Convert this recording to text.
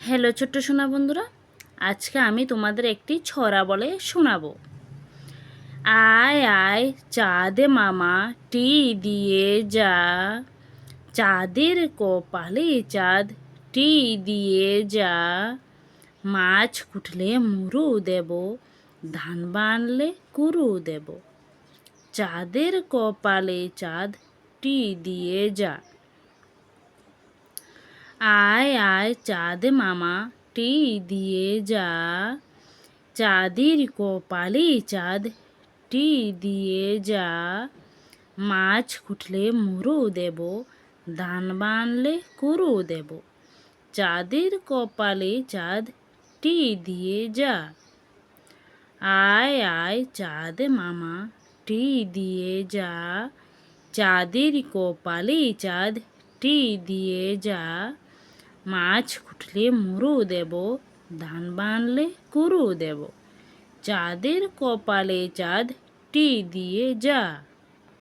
Hello ছোট্ট সোনা বন্ধুরা, আজকে আমি তোমাদের একটি ছড়া বলে শোনাবো। আয় আয় চাঁদে মামা টি দিয়ে যা, চাঁদের কপালে চাঁদ টি দিয়ে যা, মাছ কুটলে মুরু দেব, ধান বানলে কুরু দেব, চাঁদের কপালে চাঁদ টি দিয়ে যা। আয় আয় চাঁদ মামা টি দিয়ে যা, চাঁদের কপালে চাঁদ টি দিয়ে যা, মাছ কুটলে মুরু দেব, ধান বানলে কুরু দেব, চাঁদের কপালে চাঁদ টি দিয়ে যা। আয় আয় চাঁদ মামা টি দিয়ে যা, চাঁদের কপালে চাঁদ টি দিয়ে যা, মাছ কুটলে মুরু দেব, ধান বানলে কুরু দেব, চাঁদের কপালে চাঁদ টি দিয়ে যা।